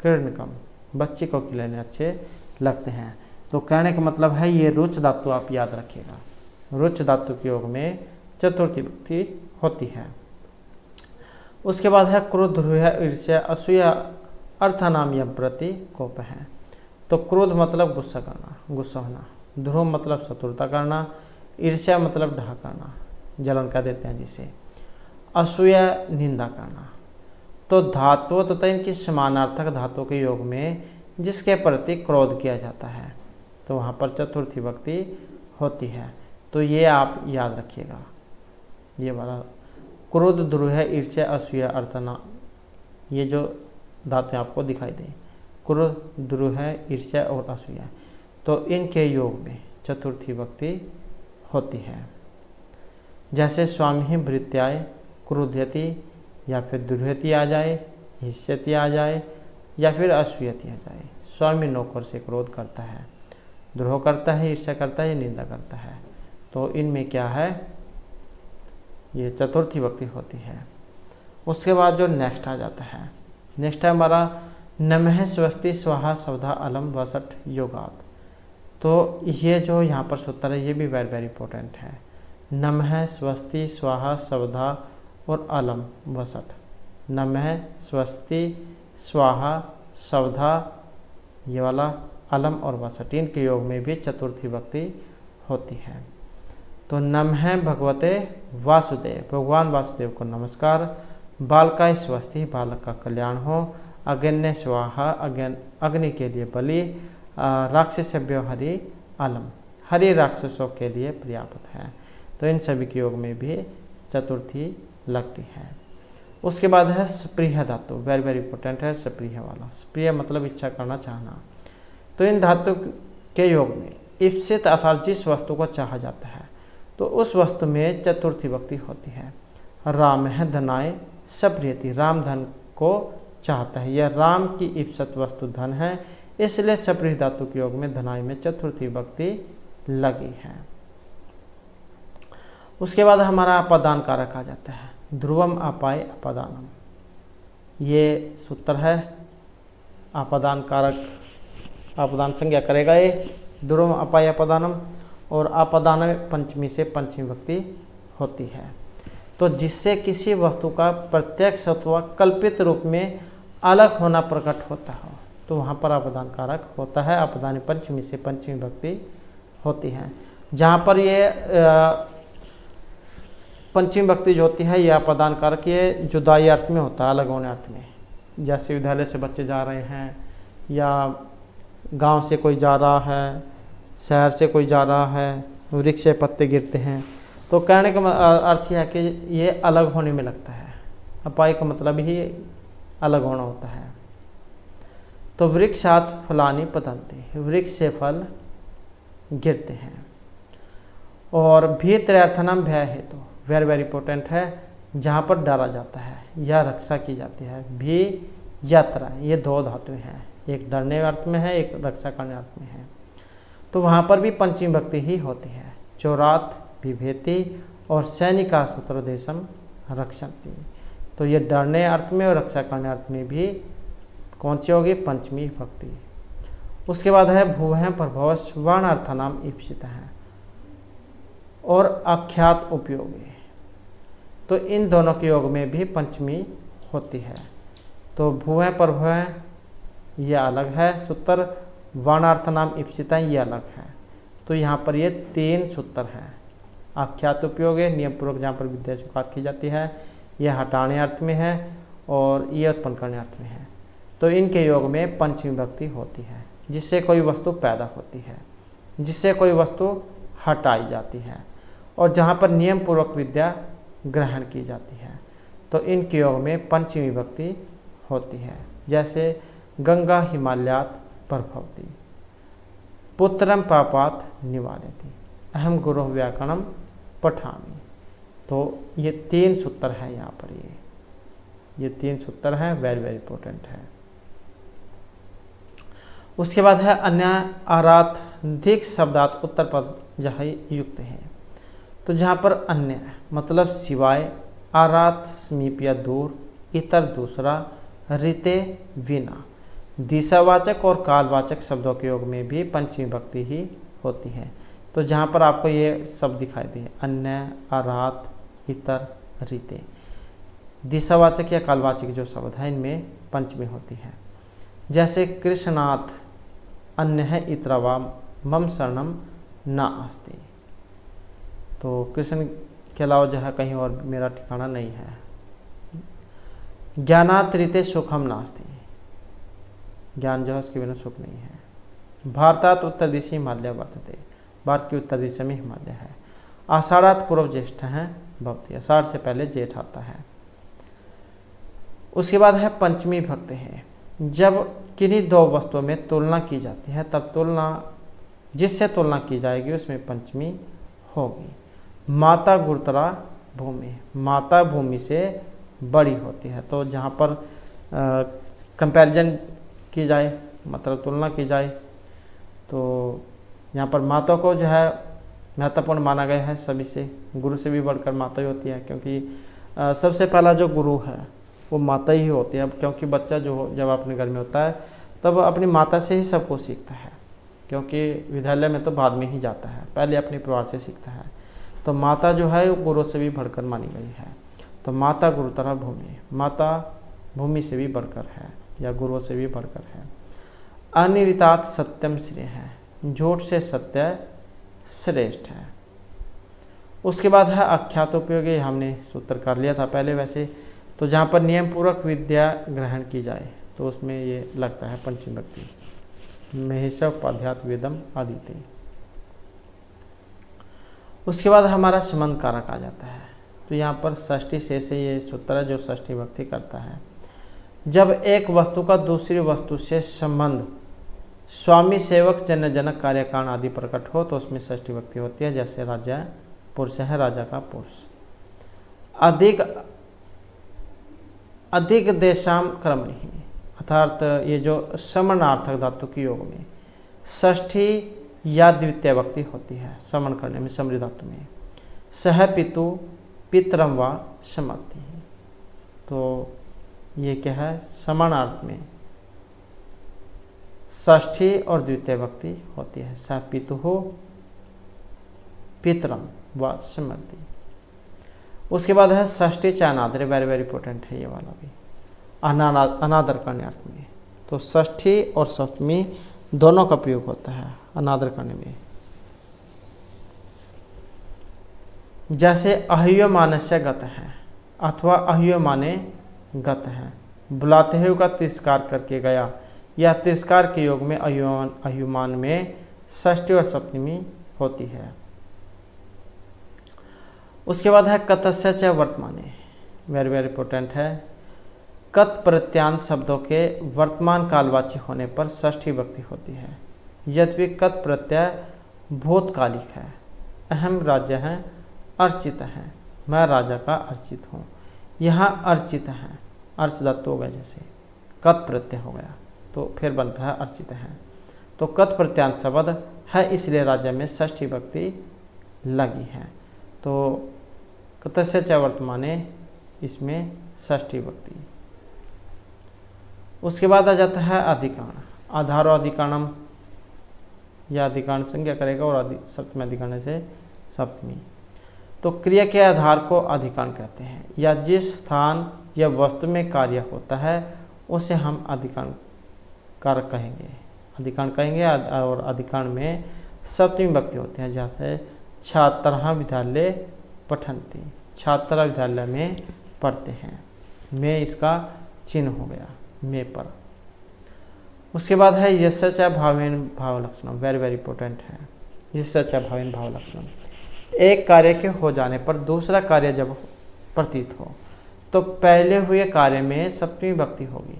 [SPEAKER 1] क्रीडनकम, बच्चे को खिलौने अच्छे लगते हैं। तो कहने का मतलब है ये रुच धातु आप याद रखिएगा, रुच धातु के योग में चतुर्थी विभक्ति होती है। उसके बाद है क्रोध, ईर्ष्या, असूया, अर्थनाम या प्रति कोप है। तो क्रोध मतलब गुस्सा करना, गुस्सा होना। ध्रुव मतलब शत्रुता करना। ईर्ष्या मतलब ढहा करना, जलन कह देते हैं जिसे। असूया निंदा करना। तो धातुओं तथा इनकी समानार्थक धातुओं के योग में जिसके प्रति क्रोध किया जाता है तो वहाँ पर चतुर्थी विभक्ति होती है। तो ये आप याद रखिएगा, ये वाला क्रोध, द्रोह, ईर्ष्या, असूया, अर्थना, ये जो धातुएं आपको दिखाई दें, क्रोध, द्रोह, ईर्ष्या और असूया, तो इनके योग में चतुर्थी विभक्ति होती है। जैसे स्वामी भृत्याय क्रोध्यति, या फिर दुर्हति आ जाए, हिस्यति आ जाए, या फिर असूयति आ जाए। स्वामी नौकर से क्रोध करता है, द्रोह करता है, ईर्ष्या करता है, निंदा करता है। तो इनमें क्या है, ये चतुर्थी विभक्ति होती है। उसके बाद जो नेक्स्ट आ जाता है, नेक्स्ट है हमारा नमः स्वस्ति स्वाहा सवधा अलम वसठ योगात। तो ये जो यहाँ पर सूत्र है ये भी वेरी वेरी इंपॉर्टेंट है। नमः स्वस्ति स्वाहा सवधा और अलम वसठ। नमः स्वस्ति स्वाहा सवधा, ये वाला अलम और वसठ, इनके योग में भी चतुर्थी विभक्ति होती है। तो नमः भगवते वासुदेव, भगवान वासुदेव को नमस्कार। बालकाय स्वस्ति, बालक का कल्याण हो। अग्न्य स्वाहा, अग्नि के लिए बलि। राक्षसेभ्यो हरि अलम, हरि राक्षसों के लिए पर्याप्त है। तो इन सभी के योग में भी चतुर्थी लगती है। उसके बाद है स्प्रिय धातु, वेरी वेरी इंपॉर्टेंट है स्प्रिय वाला। स्प्रिय मतलब इच्छा करना, चाहना। तो इन धातु के योग में इप्सित अर्थात जिस वस्तु को चाहा जाता है तो उस वस्तु में चतुर्थी विभक्ति होती है। राम है धनाय सप्रियति, राम धन को चाहता है, यह राम की इप्सित वस्तु धन है, इसलिए सप्रिय धातु के योग में धनाय में चतुर्थी विभक्ति लगी है। उसके बाद हमारा अपादान कारक आ जाता है। ध्रुवम अपाय अपादानम, ये सूत्र है। अपादान कारक, अपादान संज्ञा करेगा ये ध्रुवम अपाय अपादानम, और अपादान में पंचमी से पंचमी विभक्ति होती है। तो जिससे किसी वस्तु का प्रत्यक्ष अथवा कल्पित रूप में अलग होना प्रकट होता हो तो वहाँ पर अपादान कारक होता है। अपादान पंचमी से पंचमी विभक्ति होती है। जहाँ पर ये पंचमी विभक्ति जो होती है यह अपादान कारक ये जुदाई अर्थ में होता है, अलग होने अर्थ में। जैसे विद्यालय से बच्चे जा रहे हैं, या गांव से कोई जा रहा है, शहर से कोई जा रहा है, वृक्ष से पत्ते गिरते हैं। तो कहने का अर्थ यह है कि ये अलग होने में लगता है। अपाय का मतलब ही अलग होना होता है। तो वृक्षात फलानि पतन्ति, वृक्ष से फल गिरते हैं। और भीतरर्थनम भय हेतु, वेरी वेरी इंपॉर्टेंट है, जहाँ पर डरा जाता है या रक्षा की जाती है। भी यात्रा, ये दो धातुएं हैं, एक डरने अर्थ में है, एक रक्षा करने अर्थ में है। तो वहाँ पर भी पंचमी विभक्ति ही होती है। चोरात विभेति और सैनिका शत्रुदेशम रक्षन्ति, तो ये डरने अर्थ में और रक्षा करने अर्थ में भी कौन सी होगी, पंचमी विभक्ति। उसके बाद है भूः प्रभवस् वर्ण अर्थनाम ईप्सित है और आख्यात उपयोगी। तो इन दोनों के योग में भी पंचमी होती है। तो भूः प्रभव ये अलग है सूत्र, वर्णार्थ नाम ईप्सिता ये अलग है। तो यहाँ पर ये तीन सूत्र हैं। आख्यात उपयोग है, नियम पूर्वक जहाँ पर विद्या स्वीकार की जाती है, यह हटाने अर्थ में है और ये उत्पन्न करने अर्थ में है। तो इनके योग में पंचमी विभक्ति होती है, जिससे कोई वस्तु पैदा होती है, जिससे कोई वस्तु हटाई जाती है, और जहाँ पर नियम पूर्वक विद्या ग्रहण की जाती है। तो इनके योग में पंचमी विभक्ति होती है। जैसे गंगा हिमालयात प्रभवती, पुत्रम पापात निवारयति, अहम गुरु व्याकरणम पठामि। तो ये तीन सूत्र हैं यहाँ पर, ये तीन सूत्र हैं, वेरी वेरी इंपॉर्टेंट है। उसके बाद है अन्य आराधिक शब्दार्थ उत्तर पद जहाँ युक्त है। तो जहाँ पर अन्य मतलब सिवाय, आरात समीप या दूर, इतर दूसरा, रीते विना। दिशावाचक और कालवाचक शब्दों के योग में भी पंचमी विभक्ति ही होती है। तो जहाँ पर आपको ये शब्द दिखाई दे अन्य, आरात, इतर, रीते, दिशावाचक या कालवाचक जो शब्द है इनमें पंचमी होती है। जैसे कृष्णाथ अन्य है इतरवा मम शरणम ना आस्ति। तो कृष्ण के अलावा जो है कहीं और मेरा ठिकाना नहीं है। ज्ञानात् रीते सुखम नास्ति, ज्ञान जो है उसके बिना सुख नहीं है। भारतात उत्तर दिशा हिमालय वर्तते, भारत की उत्तर दिशा में हिमालय है। आषाढ़ात पूर्व ज्येष्ठ है भवती, आषाढ़ से पहले जेठ आता है। उसके बाद है पंचमी विभक्ति है। जब किन्हीं दो वस्तुओं में तुलना की जाती है तब तुलना जिससे तुलना की जाएगी उसमें पंचमी होगी। माता गुरुतरा भूमि, माता भूमि से बड़ी होती है। तो जहाँ पर कंपैरिजन की जाए मतलब तुलना की जाए तो यहाँ पर माता को जो है महत्वपूर्ण माना गया है सभी से, गुरु से भी बढ़कर माता ही होती है, क्योंकि सबसे पहला जो गुरु है वो माता ही होती है। क्योंकि बच्चा जो जब अपने घर में होता है तब अपनी माता से ही सब कुछ सीखता है, क्योंकि विद्यालय में तो बाद में ही जाता है, पहले अपने परिवार से सीखता है। तो माता जो है वो गुरु से भी बढ़कर मानी गई है। तो माता गुरुतरा भूमि, माता भूमि से भी बढ़कर है या गुरु से भी बढ़कर है। अनिरितात सत्यम श्रेय है, झूठ से सत्य श्रेष्ठ है। उसके बाद है अख्यात उपयोगी, हमने सूत्र कर लिया था पहले वैसे। तो जहाँ पर नियम पूर्वक विद्या ग्रहण की जाए तो उसमें ये लगता है पंचमी विभक्ति। महेश उपाध्यात वेदम आदित्य। उसके बाद हमारा संबंध कारक आ जाता है। तो यहाँ पर षष्ठी से ये सूत्र है जो षष्ठी विभक्ति करता है। जब एक वस्तु का दूसरी वस्तु से संबंध स्वामी, सेवक, जन्य, जनक, कार्यकारण आदि प्रकट हो तो उसमें षष्ठी विभक्ति होती है। जैसे राजा पुरुष है, राजा का पुरुष। अधिक देशाम क्रम नहीं, अर्थात ये जो समणार्थक धातु के योग में षष्ठी या द्वितीय विभक्ति होती है समण करने में, समृद्ध धातु में। सह पितु पितरम व समर्थि। तो ये क्या है, समानार्थ में षष्ठी और द्वितीय विभक्ति होती है। सह पितु पितरम व समर्थि। उसके बाद है षष्ठी च अनादर, वेरी वेरी इंपॉर्टेंट है ये वाला भी, अनादर करने अर्थ में। तो षष्ठी और सप्तमी दोनों का प्रयोग होता है अनादर करने में। जैसे अह्योमानस्य गत है अथवा अह्योमाने गत है, बुलाते हुए का तिरस्कार करके गया, या तिरस्कार के योग में अह्युमान में षष्ठी और सप्तमी होती है। उसके बाद है कतस्य च वर्तमाने, वेरी वेरी इंपॉर्टेंट है। कत प्रत्यांत शब्दों के वर्तमान कालवाची होने पर षष्ठी विभक्ति होती है। यद्यपि कत प्रत्यय भूतकालिक है। अहम राज्य है, अर्चित है, मैं राजा का अर्चित हूँ। यहाँ अर्चित है, अर्च धातु हो गया, जैसे कत प्रत्यय हो गया तो फिर बनता है अर्चित है। तो कत प्रत्यांत शब्द है इसलिए राज्य में षष्ठी विभक्ति लगी है। तो कतस्य च वर्तमाने इसमें षष्ठी विभक्ति। उसके बाद आ जाता है अधिकरण। आधारो अधिकरणम, या अधिकरण संज्ञा करेगा और सप्तमी अधिकरण से सप्तमी। तो क्रिया के आधार को अधिकरण कहते हैं, या जिस स्थान या वस्तु में कार्य होता है उसे हम अधिकरण कारक कहेंगे, अधिकरण कहेंगे। और अधिकरण में सप्तमी विभक्ति होते हैं। जैसे छात्रः विद्यालय पठन्ति, छात्र विद्यालय में पढ़ते हैं, में इसका चिन्ह हो गया, में पर। उसके बाद है यस्य च भावेन भाव लक्षणम, वेरी वेरी इंपॉर्टेंट है। यस्य च भावेन भाव लक्षणम, एक कार्य के हो जाने पर दूसरा कार्य जब प्रतीत हो तो पहले हुए कार्य में सप्तमी विभक्ति होगी।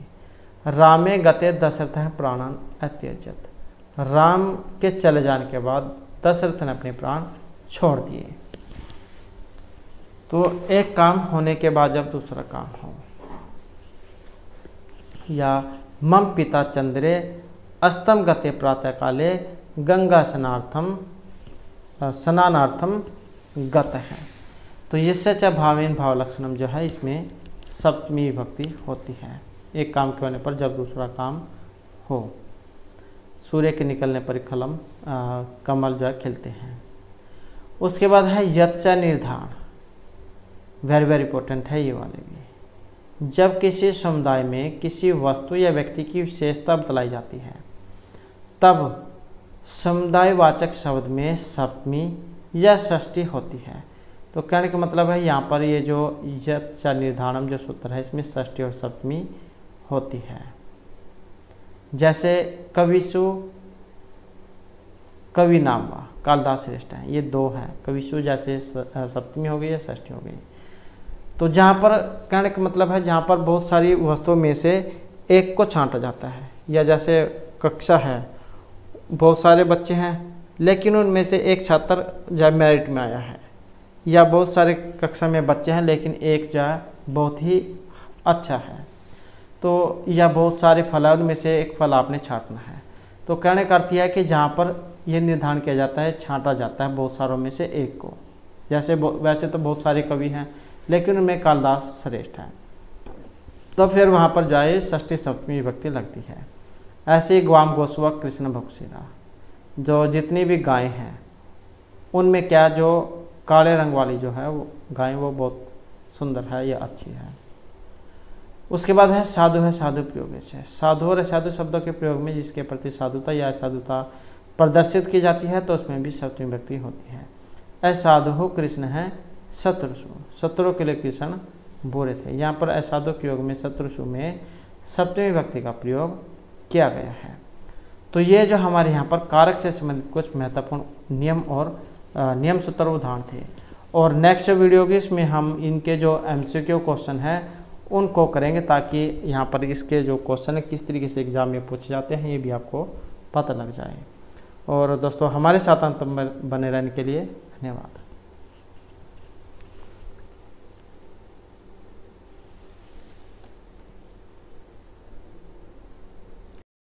[SPEAKER 1] रामे गते दशरथ प्राणन अत्यजत, राम के चले जाने के बाद दशरथ ने अपने प्राण छोड़ दिए। तो एक काम होने के बाद जब दूसरा काम हो, या मम पिता चंद्रे अस्तम गते प्रातःकाले गंगा स्नानार्थम गत है। तो इससे च भावेन भाव लक्षणम जो है इसमें सप्तमी विभक्ति होती है। एक काम के होने पर जब दूसरा काम हो। सूर्य के निकलने पर कमल जो है खिलते हैं। उसके बाद है यच्च निर्धारण, वेरी वेरी इंपॉर्टेंट है ये वाले भी। जब किसी समुदाय में किसी वस्तु या व्यक्ति की विशेषता बतलाई जाती है तब समुदायवाचक शब्द में सप्तमी या षष्ठी होती है। तो कहने का मतलब है यहाँ पर ये जो यच्च निर्धारणम जो सूत्र है इसमें षष्ठी और सप्तमी होती है। जैसे कविसु कवि नाम वा कालिदास श्रेष्ठ है, ये दो हैं। कविसु जैसे सप्तमी हो गई या षष्ठी हो गई। तो जहाँ पर कहने का मतलब है जहाँ पर बहुत सारी वस्तुओं में से एक को छांटा जाता है, या जैसे कक्षा है बहुत सारे बच्चे हैं लेकिन उनमें से एक छात्र जो मेरिट में आया है, या बहुत सारे कक्षा में बच्चे हैं लेकिन एक जो है बहुत ही अच्छा है। तो या बहुत सारे फल है उनमें से एक फल आपने छांटना है। तो कहने का अर्थ यह है कि जहाँ पर यह निर्धारण किया जाता है, छांटा जाता है बहुत सारों में से एक को। जैसे वैसे तो बहुत सारे कवि हैं लेकिन उनमें कालिदास श्रेष्ठ है, तो फिर वहाँ पर जो है षष्ठी सप्तमी विभक्ति लगती है। ऐसे ही ग्वाम गोस्वा कृष्ण भक्सिरा, जो जितनी भी गायें हैं उनमें क्या जो काले रंग वाली जो है वो गाय वो बहुत सुंदर है या अच्छी है। उसके बाद है साधु प्रयोग है। साधु और असाधु शब्दों के प्रयोग में जिसके प्रति साधुता या असाधुता प्रदर्शित की जाती है तो उसमें भी सप्तमी विभक्ति होती है। असाधु कृष्ण है शत्रुषु, शत्रुओं के लिए कृष्ण बुरे थे। यहाँ पर असाधु के योग में शत्रुषु में सप्तमी विभक्ति का प्रयोग किया गया है। तो ये जो हमारे यहाँ पर कारक से संबंधित कुछ महत्वपूर्ण नियम और नियम सूत्र उदाहरण थे। और नेक्स्ट वीडियो की इसमें हम इनके जो MCQ क्वेश्चन हैं उनको करेंगे, ताकि यहाँ पर इसके जो क्वेश्चन है किस तरीके से एग्जाम में पूछे जाते हैं ये भी आपको पता लग जाए। और दोस्तों हमारे साथ अंत बने रहने के लिए धन्यवाद।